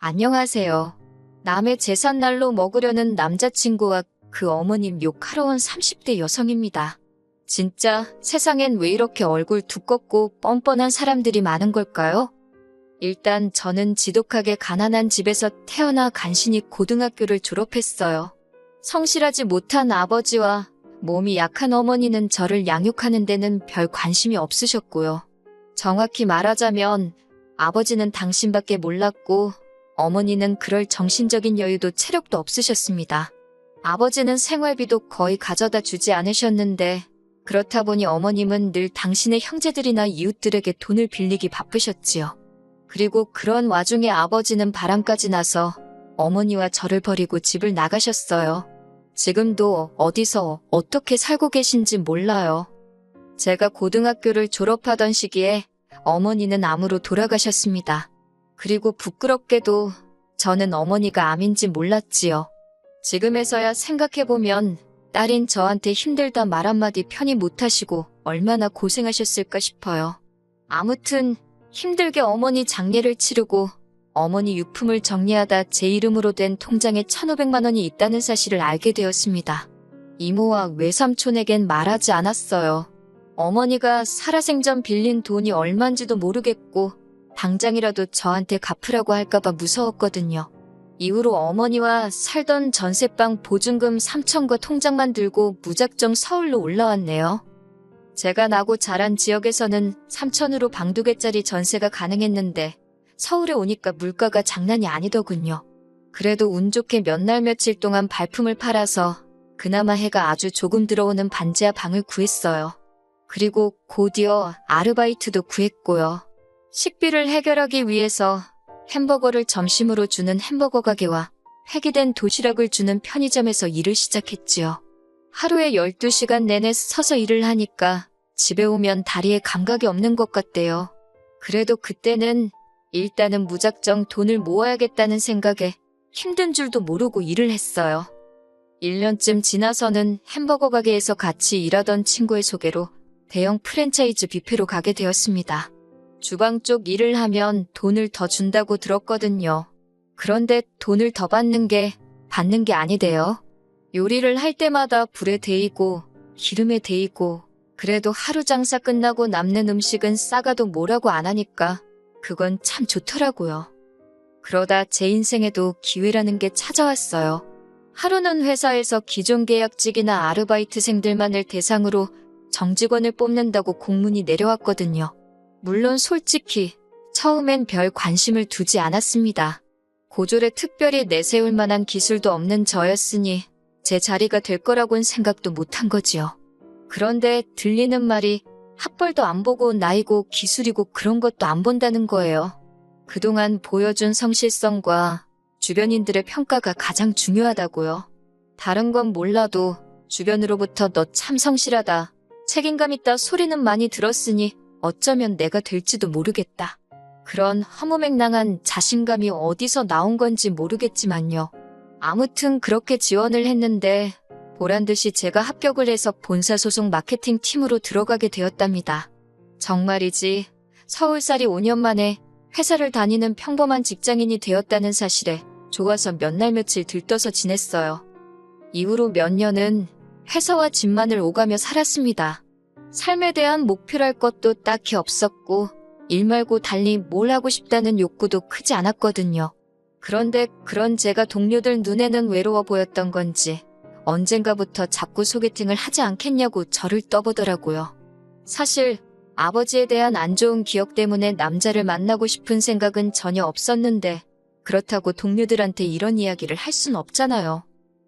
안녕하세요. 남의 제삿날로 먹으려는 남자친구와 그 어머님 욕하러 온 30대 여성입니다. 진짜 세상엔 왜 이렇게 얼굴 두껍고 뻔뻔한 사람들이 많은 걸까요? 일단 저는 지독하게 가난한 집에서 태어나 간신히 고등학교를 졸업했어요. 성실하지 못한 아버지와 몸이 약한 어머니는 저를 양육하는 데는 별 관심이 없으셨고요. 정확히 말하자면 아버지는 당신밖에 몰랐고 어머니는 그럴 정신적인 여유도 체력도 없으셨습니다. 아버지는 생활비도 거의 가져다 주지 않으셨는데 그렇다 보니 어머님은 늘 당신의 형제들이나 이웃들에게 돈을 빌리기 바쁘셨지요. 그리고 그런 와중에 아버지는 바람까지 나서 어머니와 저를 버리고 집을 나가셨어요. 지금도 어디서 어떻게 살고 계신지 몰라요. 제가 고등학교를 졸업하던 시기에 어머니는 암으로 돌아가셨습니다. 그리고 부끄럽게도 저는 어머니가 암인지 몰랐지요. 지금에서야 생각해보면 딸인 저한테 힘들다 말 한마디 편히 못하시고 얼마나 고생하셨을까 싶어요. 아무튼 힘들게 어머니 장례를 치르고 어머니 유품을 정리하다 제 이름으로 된 통장에 1,500만 원이 있다는 사실을 알게 되었습니다. 이모와 외삼촌에겐 말하지 않았어요. 어머니가 살아생전 빌린 돈이 얼만지도 모르겠고 당장이라도 저한테 갚으라고 할까봐 무서웠거든요. 이후로 어머니와 살던 전세방 보증금 3천과 통장만 들고 무작정 서울로 올라왔네요. 제가 나고 자란 지역에서는 3천으로 방 2개짜리 전세가 가능했는데 서울에 오니까 물가가 장난이 아니더군요. 그래도 운 좋게 몇 날 며칠 동안 발품을 팔아서 그나마 해가 아주 조금 들어오는 반지하 방을 구했어요. 그리고 곧이어 아르바이트도 구했고요. 식비를 해결하기 위해서 햄버거를 점심으로 주는 햄버거 가게와 폐기된 도시락을 주는 편의점에서 일을 시작했지요. 하루에 12시간 내내 서서 일을 하니까 집에 오면 다리에 감각이 없는 것 같대요. 그래도 그때는 일단은 무작정 돈을 모아야겠다는 생각에 힘든 줄도 모르고 일을 했어요. 1년쯤 지나서는 햄버거 가게에서 같이 일하던 친구의 소개로 대형 프랜차이즈 뷔페로 가게 되었습니다. 주방 쪽 일을 하면 돈을 더 준다고 들었거든요. 그런데 돈을 더 받는 게 아니대요. 요리를 할 때마다 불에 데이고 기름에 데이고 그래도 하루 장사 끝나고 남는 음식은 싸가도 뭐라고 안 하니까 그건 참 좋더라고요. 그러다 제 인생에도 기회라는 게 찾아왔어요. 하루는 회사에서 기존 계약직이나 아르바이트생들만을 대상으로 정직원을 뽑는다고 공문이 내려왔거든요. 물론 솔직히 처음엔 별 관심을 두지 않았습니다. 고졸에 특별히 내세울 만한 기술도 없는 저였으니 제 자리가 될 거라고는 생각도 못한 거지요. 그런데 들리는 말이 학벌도 안 보고 나이고 기술이고 그런 것도 안 본다는 거예요. 그동안 보여준 성실성과 주변인들의 평가가 가장 중요하다고요. 다른 건 몰라도 주변으로부터 너 참 성실하다, 책임감 있다 소리는 많이 들었으니 어쩌면 내가 될지도 모르겠다. 그런 허무맹랑한 자신감이 어디서 나온 건지 모르겠지만요. 아무튼 그렇게 지원을 했는데 보란듯이 제가 합격을 해서 본사 소속 마케팅 팀으로 들어가게 되었답니다. 정말이지 서울살이 5년 만에 회사를 다니는 평범한 직장인이 되었다는 사실에 좋아서 몇 날 며칠 들떠서 지냈어요. 이후로 몇 년은 회사와 집만을 오가며 살았습니다. 삶에 대한 목표랄 것도 딱히 없었고 일 말고 달리 뭘 하고 싶다는 욕구도 크지 않았거든요. 그런데 그런 제가 동료들 눈에는 외로워 보였던 건지 언젠가부터 자꾸 소개팅을 하지 않겠냐고 저를 떠보더라고요. 사실 아버지에 대한 안 좋은 기억 때문에 남자를 만나고 싶은 생각은 전혀 없었는데 그렇다고 동료들한테 이런 이야기를 할 순 없잖아요.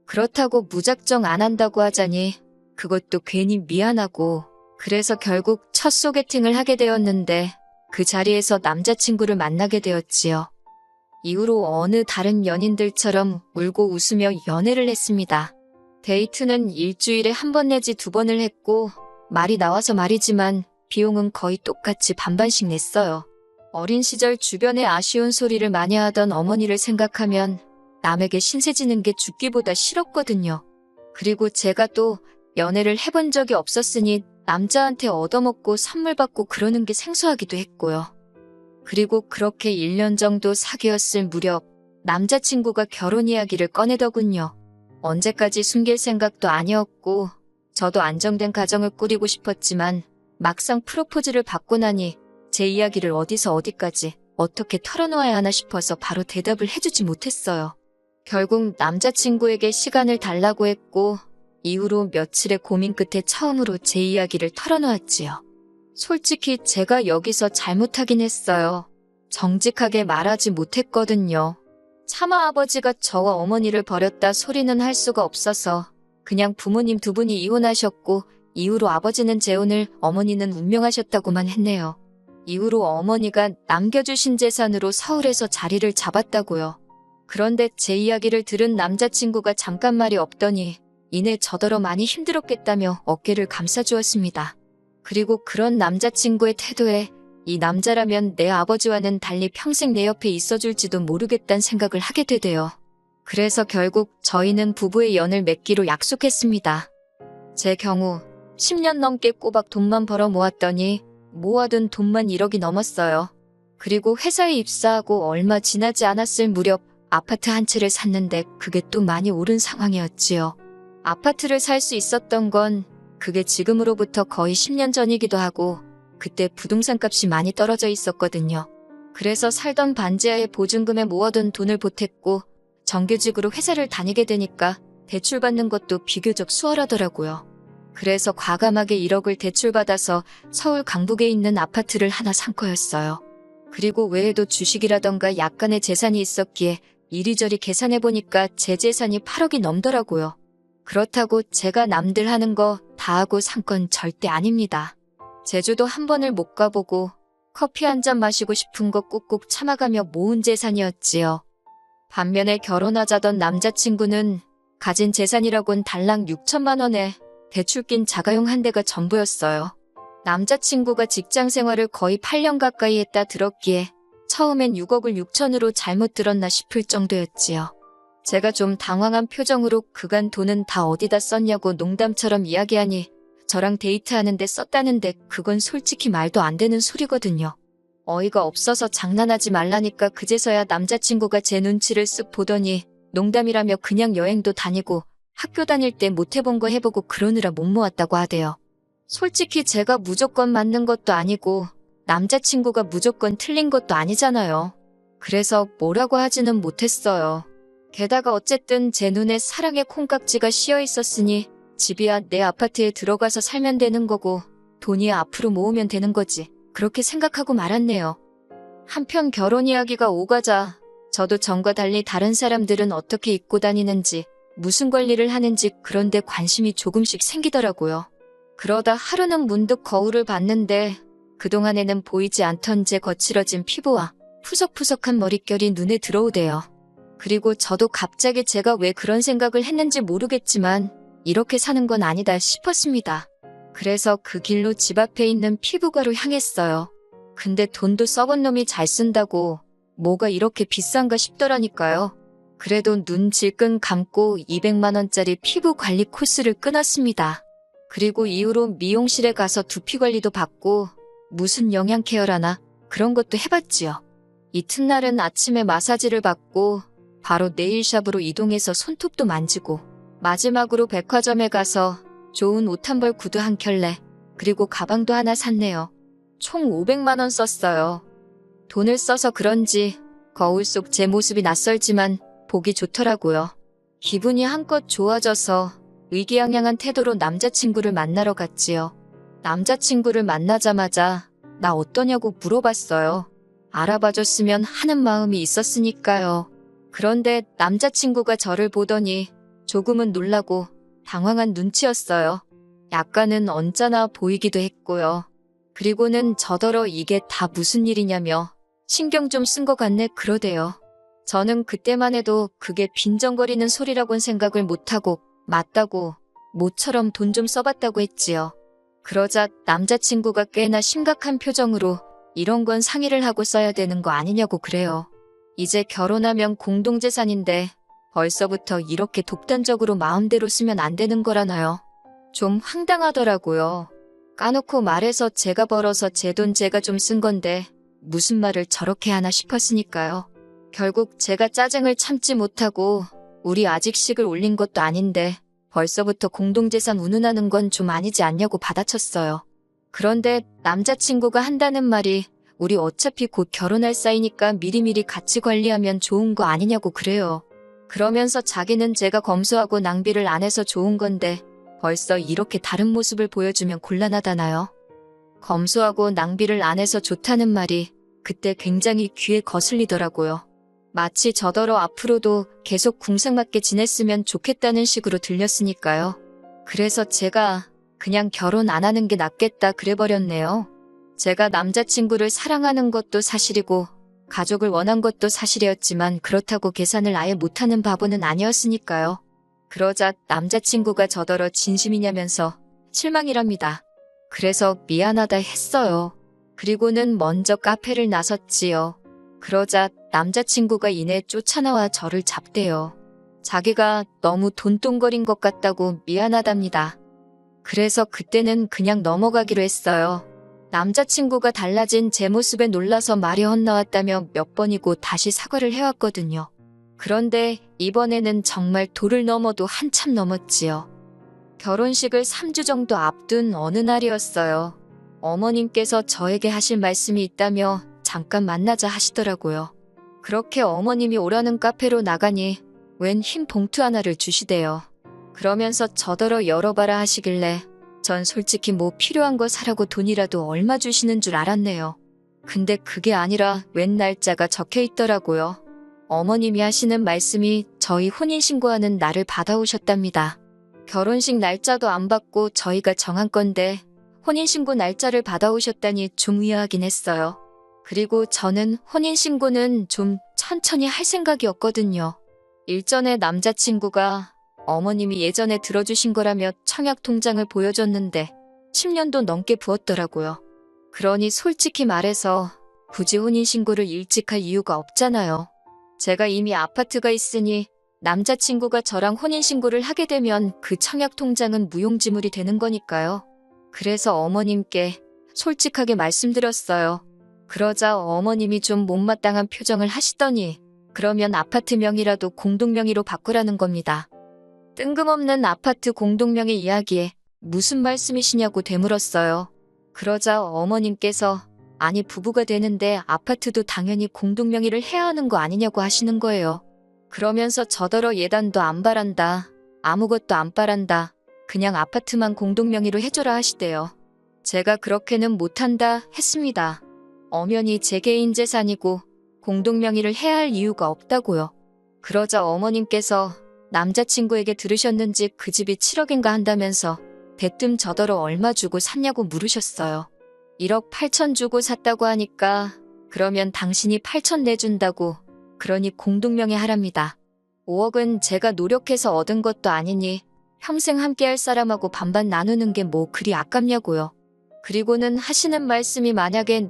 그렇다고 무작정 안 한다고 하자니 그것도 괜히 미안하고 그래서 결국 첫 소개팅을 하게 되었는데 그 자리에서 남자친구를 만나게 되었지요. 이후로 어느 다른 연인들처럼 울고 웃으며 연애를 했습니다. 데이트는 일주일에 1번 내지 2번을 했고 말이 나와서 말이지만 비용은 거의 똑같이 반반씩 냈어요. 어린 시절 주변에 아쉬운 소리를 많이 하던 어머니를 생각하면 남에게 신세 지는 게 죽기보다 싫었거든요. 그리고 제가 또 연애를 해본 적이 없었으니 남자한테 얻어먹고 선물 받고 그러는 게 생소하기도 했고요. 그리고 그렇게 1년 정도 사귀었을 무렵 남자친구가 결혼 이야기를 꺼내더군요. 언제까지 숨길 생각도 아니었고 저도 안정된 가정을 꾸리고 싶었지만 막상 프로포즈를 받고 나니 제 이야기를 어디서 어디까지 어떻게 털어놓아야 하나 싶어서 바로 대답을 해주지 못했어요. 결국 남자친구에게 시간을 달라고 했고 이후로 며칠의 고민 끝에 처음으로 제 이야기를 털어놓았지요. 솔직히 제가 여기서 잘못하긴 했어요. 정직하게 말하지 못했거든요. 차마 아버지가 저와 어머니를 버렸다 소리는 할 수가 없어서 그냥 부모님 두 분이 이혼하셨고 이후로 아버지는 재혼을, 어머니는 운명하셨다고만 했네요. 이후로 어머니가 남겨주신 재산으로 서울에서 자리를 잡았다고요. 그런데 제 이야기를 들은 남자친구가 잠깐 말이 없더니 이내 저더러 많이 힘들었겠다며 어깨를 감싸주었습니다. 그리고 그런 남자친구의 태도에 이 남자라면 내 아버지와는 달리 평생 내 옆에 있어줄지도 모르겠다는 생각을 하게 되대요. 그래서 결국 저희는 부부의 연을 맺기로 약속했습니다. 제 경우 10년 넘게 꼬박 돈만 벌어 모았더니 모아둔 돈만 1억이 넘었어요. 그리고 회사에 입사하고 얼마 지나지 않았을 무렵 아파트 한 채를 샀는데 그게 또 많이 오른 상황이었지요. 아파트를 살 수 있었던 건 그게 지금으로부터 거의 10년 전이기도 하고 그때 부동산 값이 많이 떨어져 있었거든요. 그래서 살던 반지하에 보증금에 모아둔 돈을 보탰고 정규직으로 회사를 다니게 되니까 대출받는 것도 비교적 수월하더라고요. 그래서 과감하게 1억을 대출받아서 서울 강북에 있는 아파트를 하나 산 거였어요. 그리고 외에도 주식이라던가 약간의 재산이 있었기에 이리저리 계산해보니까 제 재산이 8억이 넘더라고요. 그렇다고 제가 남들 하는 거 다 하고 산 건 절대 아닙니다. 제주도 한 번을 못 가보고 커피 한 잔 마시고 싶은 거 꾹꾹 참아가며 모은 재산이었지요. 반면에 결혼하자던 남자친구는 가진 재산이라곤 달랑 6천만 원에 대출 낀 자가용 한 대가 전부였어요. 남자친구가 직장 생활을 거의 8년 가까이 했다 들었기에 처음엔 6억을 6천으로 잘못 들었나 싶을 정도였지요. 제가 좀 당황한 표정으로 그간 돈은 다 어디다 썼냐고 농담처럼 이야기하니 저랑 데이트하는데 썼다는데 그건 솔직히 말도 안 되는 소리거든요. 어이가 없어서 장난하지 말라니까 그제서야 남자친구가 제 눈치를 쓱 보더니 농담이라며 그냥 여행도 다니고 학교 다닐 때 못 해본 거 해보고 그러느라 못 모았다고 하대요. 솔직히 제가 무조건 맞는 것도 아니고 남자친구가 무조건 틀린 것도 아니잖아요. 그래서 뭐라고 하지는 못했어요. 게다가 어쨌든 제 눈에 사랑의 콩깍지가 씌어 있었으니 집이야 내 아파트에 들어가서 살면 되는 거고 돈이 앞으로 모으면 되는 거지. 그렇게 생각하고 말았네요. 한편 결혼 이야기가 오가자 저도 전과 달리 다른 사람들은 어떻게 입고 다니는지 무슨 관리를 하는지 그런 데 관심이 조금씩 생기더라고요. 그러다 하루는 문득 거울을 봤는데 그동안에는 보이지 않던 제 거칠어진 피부와 푸석푸석한 머릿결이 눈에 들어오대요. 그리고 저도 갑자기 제가 왜 그런 생각을 했는지 모르겠지만 이렇게 사는 건 아니다 싶었습니다. 그래서 그 길로 집 앞에 있는 피부과로 향했어요. 근데 돈도 썩은 놈이 잘 쓴다고 뭐가 이렇게 비싼가 싶더라니까요. 그래도 눈 질끈 감고 200만 원짜리 피부 관리 코스를 끊었습니다. 그리고 이후로 미용실에 가서 두피 관리도 받고 무슨 영양 케어라나 그런 것도 해봤지요. 이튿날은 아침에 마사지를 받고 바로 네일샵으로 이동해서 손톱도 만지고 마지막으로 백화점에 가서 좋은 옷 한 벌 구두 한 켤레 그리고 가방도 하나 샀네요. 총 500만 원 썼어요. 돈을 써서 그런지 거울 속 제 모습이 낯설지만 보기 좋더라고요. 기분이 한껏 좋아져서 의기양양한 태도로 남자친구를 만나러 갔지요. 남자친구를 만나자마자 나 어떠냐고 물어봤어요. 알아봐줬으면 하는 마음이 있었으니까요. 그런데 남자친구가 저를 보더니 조금은 놀라고 당황한 눈치였어요. 약간은 언짢아 보이기도 했고요. 그리고는 저더러 이게 다 무슨 일이냐며 신경 좀 쓴 것 같네 그러대요. 저는 그때만 해도 그게 빈정거리는 소리라곤 생각을 못하고 맞다고 모처럼 돈 좀 써봤다고 했지요. 그러자 남자친구가 꽤나 심각한 표정으로 이런 건 상의를 하고 써야 되는 거 아니냐고 그래요. 이제 결혼하면 공동재산인데 벌써부터 이렇게 독단적으로 마음대로 쓰면 안 되는 거라나요? 좀 황당하더라고요. 까놓고 말해서 제가 벌어서 제 돈 제가 좀 쓴 건데 무슨 말을 저렇게 하나 싶었으니까요. 결국 제가 짜증을 참지 못하고 우리 아직 식을 올린 것도 아닌데 벌써부터 공동재산 운운하는 건 좀 아니지 않냐고 받아쳤어요. 그런데 남자친구가 한다는 말이 우리 어차피 곧 결혼할 사이니까 미리미리 같이 관리하면 좋은 거 아니냐고 그래요. 그러면서 자기는 제가 검소하고 낭비를 안 해서 좋은 건데 벌써 이렇게 다른 모습을 보여주면 곤란하다나요? 검소하고 낭비를 안 해서 좋다는 말이 그때 굉장히 귀에 거슬리더라고요. 마치 저더러 앞으로도 계속 궁상맞게 지냈으면 좋겠다는 식으로 들렸으니까요. 그래서 제가 그냥 결혼 안 하는 게 낫겠다 그래버렸네요. 제가 남자친구를 사랑하는 것도 사실이고 가족을 원한 것도 사실이었지만 그렇다고 계산을 아예 못하는 바보는 아니었으니까요. 그러자 남자친구가 저더러 진심이냐면서 실망이랍니다. 그래서 미안하다 했어요. 그리고는 먼저 카페를 나섰지요. 그러자 남자친구가 이내 쫓아나와 저를 잡대요. 자기가 너무 돈똥거린 것 같다고 미안하답니다. 그래서 그때는 그냥 넘어가기로 했어요. 남자친구가 달라진 제 모습에 놀라서 말이 헛나왔다며 몇 번이고 다시 사과를 해왔거든요. 그런데 이번에는 정말 도를 넘어도 한참 넘었지요. 결혼식을 3주 정도 앞둔 어느 날이었어요. 어머님께서 저에게 하실 말씀이 있다며 잠깐 만나자 하시더라고요. 그렇게 어머님이 오라는 카페로 나가니 웬 흰 봉투 하나를 주시대요. 그러면서 저더러 열어봐라 하시길래 전 솔직히 뭐 필요한 거 사라고 돈이라도 얼마 주시는 줄 알았네요. 근데 그게 아니라 웬 날짜가 적혀 있더라고요. 어머님이 하시는 말씀이 저희 혼인신고하는 날을 받아오셨답니다. 결혼식 날짜도 안 받고 저희가 정한 건데 혼인신고 날짜를 받아오셨다니 좀 의아하긴 했어요. 그리고 저는 혼인신고는 좀 천천히 할 생각이었거든요. 일전에 남자친구가 어머님이 예전에 들어주신 거라며 청약통장을 보여줬는데 10년도 넘게 부었더라고요. 그러니 솔직히 말해서 굳이 혼인신고를 일찍 할 이유가 없잖아요. 제가 이미 아파트가 있으니 남자친구가 저랑 혼인신고를 하게 되면 그 청약통장은 무용지물이 되는 거니까요. 그래서 어머님께 솔직하게 말씀드렸어요. 그러자 어머님이 좀 못마땅한 표정을 하시더니 그러면 아파트 명의라도 공동명의로 바꾸라는 겁니다. 뜬금없는 아파트 공동명의 이야기에 무슨 말씀이시냐고 되물었어요. 그러자 어머님께서 아니 부부가 되는데 아파트도 당연히 공동명의를 해야 하는 거 아니냐고 하시는 거예요. 그러면서 저더러 예단도 안 바란다. 아무것도 안 바란다. 그냥 아파트만 공동명의로 해줘라 하시대요. 제가 그렇게는 못한다 했습니다. 엄연히 제 개인 재산이고 공동명의를 해야 할 이유가 없다고요. 그러자 어머님께서 남자친구에게 들으셨는지 그 집이 7억인가 한다면서 대뜸 저더러 얼마 주고 샀냐고 물으셨어요. 1억 8천 주고 샀다고 하니까 그러면 당신이 8천 내준다고 그러니 공동명의 하랍니다. 5억은 제가 노력해서 얻은 것도 아니니 평생 함께할 사람하고 반반 나누는 게 뭐 그리 아깝냐고요. 그리고는 하시는 말씀이 만약에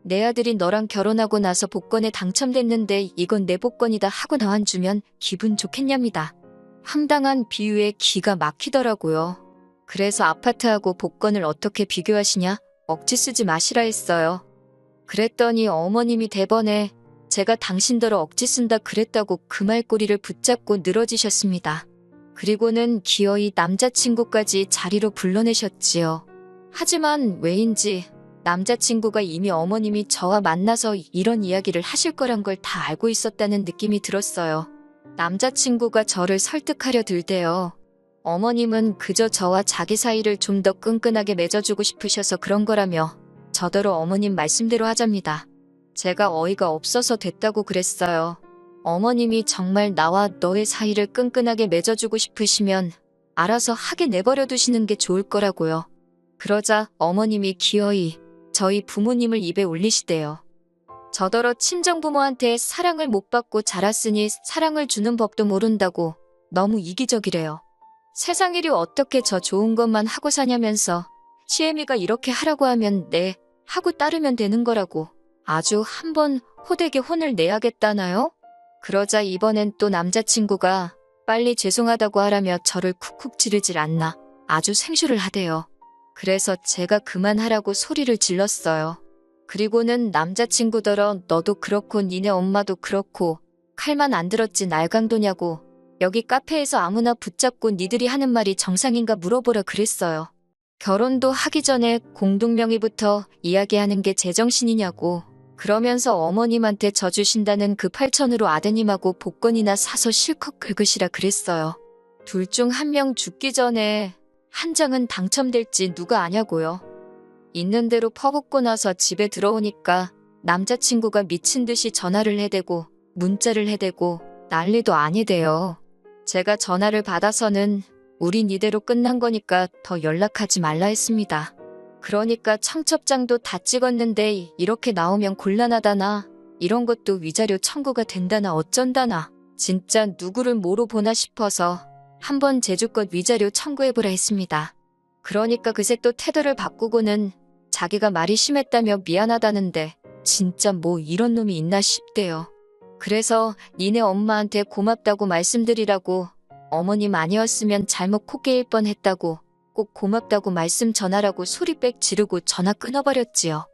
내 아들이 너랑 결혼하고 나서 복권에 당첨됐는데 이건 내 복권이다 하고 나와주면 기분 좋겠냐입니다. 황당한 비유에 기가 막히더라고요. 그래서 아파트하고 복권을 어떻게 비교하시냐? 억지 쓰지 마시라 했어요. 그랬더니 어머님이 대번에 제가 당신더러 억지 쓴다 그랬다고 그 말꼬리를 붙잡고 늘어지셨습니다. 그리고는 기어이 남자친구까지 자리로 불러내셨지요. 하지만 왜인지 남자친구가 이미 어머님이 저와 만나서 이런 이야기를 하실 거란 걸 다 알고 있었다는 느낌이 들었어요. 남자친구가 저를 설득하려 들대요. 어머님은 그저 저와 자기 사이를 좀 더 끈끈하게 맺어주고 싶으셔서 그런 거라며 저더러 어머님 말씀대로 하잡니다. 제가 어이가 없어서 됐다고 그랬어요. 어머님이 정말 나와 너의 사이를 끈끈하게 맺어주고 싶으시면 알아서 하게 내버려 두시는 게 좋을 거라고요. 그러자 어머님이 기어이 저희 부모님을 입에 올리시대요. 저더러 친정부모한테 사랑을 못 받고 자랐으니 사랑을 주는 법도 모른다고 너무 이기적이래요. 세상 일이 어떻게 저 좋은 것만 하고 사냐면서 시애미가 이렇게 하라고 하면 네 하고 따르면 되는 거라고 아주 한번 호되게 혼을 내야겠다나요? 그러자 이번엔 또 남자친구가 빨리 죄송하다고 하라며 저를 쿡쿡 찌르질 않나 아주 생쇼를 하대요. 그래서 제가 그만하라고 소리를 질렀어요. 그리고는 남자친구더러 너도 그렇고 니네 엄마도 그렇고 칼만 안 들었지 날강도냐고 여기 카페에서 아무나 붙잡고 니들이 하는 말이 정상인가 물어보라 그랬어요. 결혼도 하기 전에 공동명의부터 이야기하는 게 제정신이냐고 그러면서 어머님한테 져주신다는 그 8천으로 아드님하고 복권이나 사서 실컷 긁으시라 그랬어요. 둘 중 한 명 죽기 전에 한 장은 당첨될지 누가 아냐고요. 있는 대로 퍼붓고 나서 집에 들어오니까 남자친구가 미친 듯이 전화를 해대고 문자를 해대고 난리도 아니대요. 제가 전화를 받아서는 우린 이대로 끝난 거니까 더 연락하지 말라 했습니다. 그러니까 청첩장도 다 찍었는데 이렇게 나오면 곤란하다나 이런 것도 위자료 청구가 된다나 어쩐다나 진짜 누구를 뭐로 보나 싶어서 한번 제주껏 위자료 청구해보라 했습니다. 그러니까 그새 또 태도를 바꾸고는 자기가 말이 심했다며 미안하다는데 진짜 뭐 이런 놈이 있나 싶대요. 그래서 니네 엄마한테 고맙다고 말씀드리라고 어머님 아니었으면 잘못 코 깨일 뻔했다고 꼭 고맙다고 말씀 전하라고 소리빽 지르고 전화 끊어버렸지요.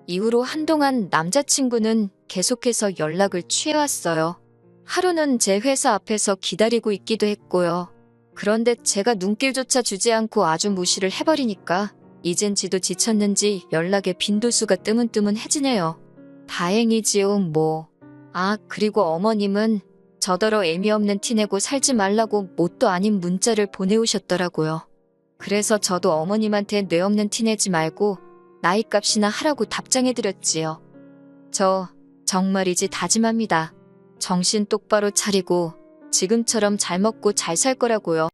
이후로 한동안 남자친구는 계속해서 연락을 취해왔어요. 하루는 제 회사 앞에서 기다리고 있기도 했고요. 그런데 제가 눈길조차 주지 않고 아주 무시를 해버리니까 이젠 지도 지쳤는지 연락에 빈도수가 뜨문뜨문해지네요. 다행이지요 뭐. 아 그리고 어머님은 저더러 애미 없는 티내고 살지 말라고 뭣도 아닌 문자를 보내오셨더라고요. 그래서 저도 어머님한테 뇌 없는 티내지 말고 나이값이나 하라고 답장해드렸지요. 저 정말이지 다짐합니다. 정신 똑바로 차리고 지금처럼 잘 먹고 잘 살 거라고요.